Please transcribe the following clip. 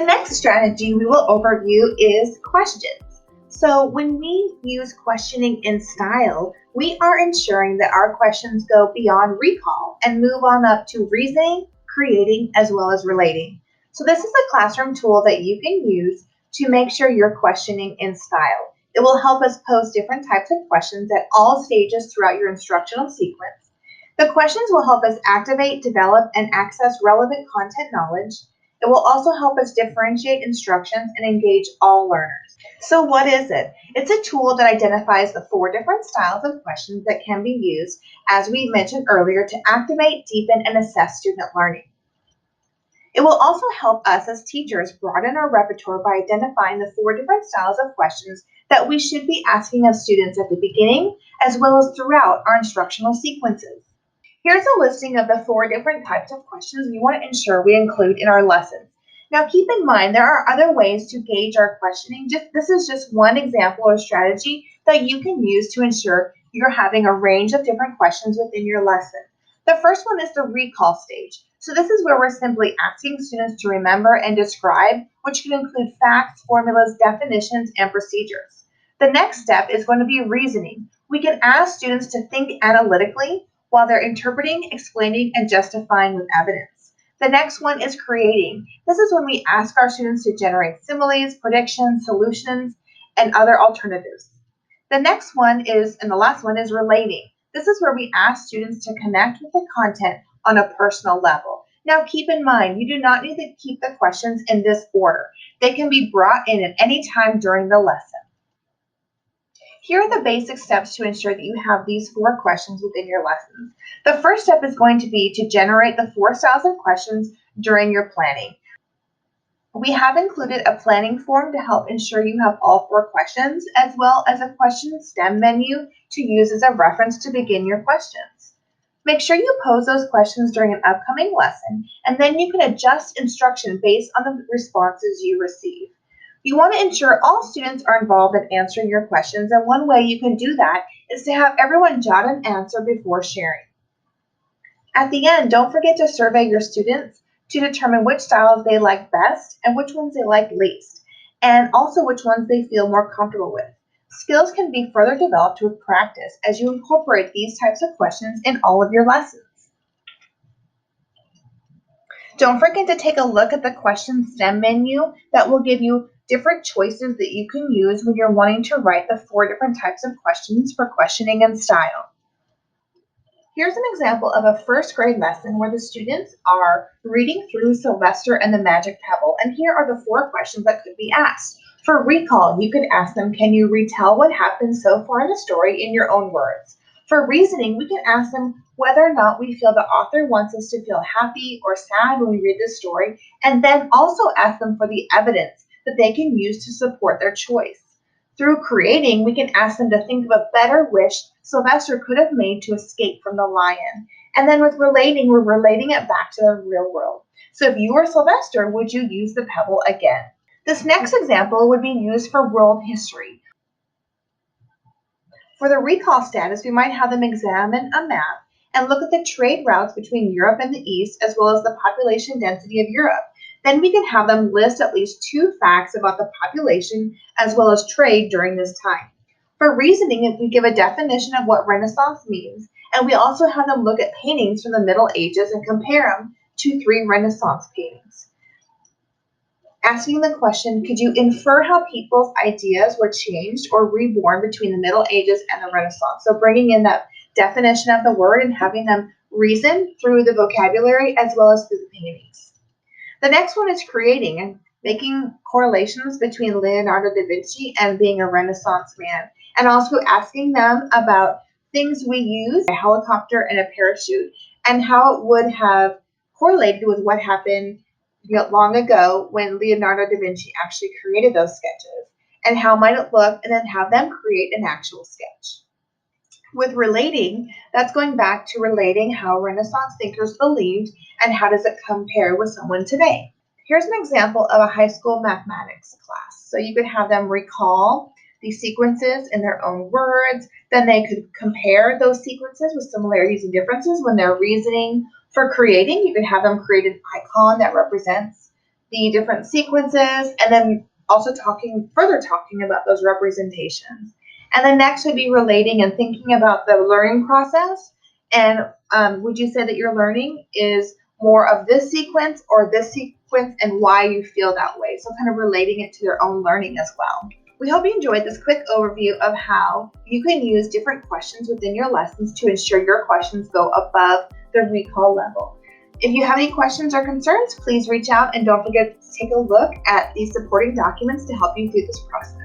next strategy we will overview is questions. So when we use questioning in style, we are ensuring that our questions go beyond recall and move on up to reasoning, creating, as well as relating. So this is a classroom tool that you can use to make sure you're questioning in style. It will help us pose different types of questions at all stages throughout your instructional sequence. The questions will help us activate, develop, and access relevant content knowledge. It will also help us differentiate instructions and engage all learners. So what is it? It's a tool that identifies the 4 different styles of questions that can be used, as we mentioned earlier, to activate, deepen, and assess student learning. It will also help us as teachers broaden our repertoire by identifying the 4 different styles of questions that we should be asking of students at the beginning as well as throughout our instructional sequences. Here's a listing of the 4 different types of questions we want to ensure we include in our lessons. Now keep in mind there are other ways to gauge our questioning. This is just one example or strategy that you can use to ensure you're having a range of different questions within your lesson. The first one is the recall stage. So this is where we're simply asking students to remember and describe, which can include facts, formulas, definitions, and procedures. The next step is going to be reasoning. We can ask students to think analytically while they're interpreting, explaining, and justifying with evidence. The next one is creating. This is when we ask our students to generate similes, predictions, solutions, and other alternatives. The next one is, and the last one is relating. This is where we ask students to connect with the content on a personal level. Now keep in mind, you do not need to keep the questions in this order. They can be brought in at any time during the lesson. Here are the basic steps to ensure that you have these 4 questions within your lessons. The first step is going to be to generate the 4 styles of questions during your planning. We have included a planning form to help ensure you have all 4 questions, as well as a question STEM menu to use as a reference to begin your questions. Make sure you pose those questions during an upcoming lesson, and then you can adjust instruction based on the responses you receive. You want to ensure all students are involved in answering your questions, and one way you can do that is to have everyone jot an answer before sharing. At the end, don't forget to survey your students to determine which styles they like best and which ones they like least, and also which ones they feel more comfortable with. Skills can be further developed with practice as you incorporate these types of questions in all of your lessons. Don't forget to take a look at the question STEM menu that will give you different choices that you can use when you're wanting to write the 4 different types of questions for questioning and style. Here's an example of a first grade lesson where the students are reading through Sylvester and the Magic Pebble, and here are the 4 questions that could be asked. For recall, you could ask them, can you retell what happened so far in the story in your own words? For reasoning, we can ask them whether or not we feel the author wants us to feel happy or sad when we read this story, and then also ask them for the evidence that they can use to support their choice. Through creating, we can ask them to think of a better wish Sylvester could have made to escape from the lion. And then with relating, we're relating it back to the real world. So if you were Sylvester, would you use the pebble again? This next example would be used for world history. For the recall status, we might have them examine a map and look at the trade routes between Europe and the East, as well as the population density of Europe. Then we can have them list at least 2 facts about the population as well as trade during this time. For reasoning, we give a definition of what Renaissance means, and we also have them look at paintings from the Middle Ages and compare them to 3 Renaissance paintings. Asking the question, could you infer how people's ideas were changed or reborn between the Middle Ages and the Renaissance? So bringing in that definition of the word and having them reason through the vocabulary as well as through the paintings. The next one is creating and making correlations between Leonardo da Vinci and being a Renaissance man, and also asking them about things we use, a helicopter and a parachute, and how it would have correlated with what happened long ago when Leonardo da Vinci actually created those sketches, and how might it look, and then have them create an actual sketch. With relating, that's going back to relating how Renaissance thinkers believed and how does it compare with someone today. Here's an example of a high school mathematics class. So you could have them recall these sequences in their own words. Then they could compare those sequences with similarities and differences when they're reasoning. For creating, you could have them create an icon that represents the different sequences, and then also further talking about those representations. And then next would be relating and thinking about the learning process. And would you say that your learning is more of this sequence or this sequence, and why you feel that way? So kind of relating it to your own learning as well. We hope you enjoyed this quick overview of how you can use different questions within your lessons to ensure your questions go above the recall level. If you have any questions or concerns, please reach out, and don't forget to take a look at the supporting documents to help you through this process.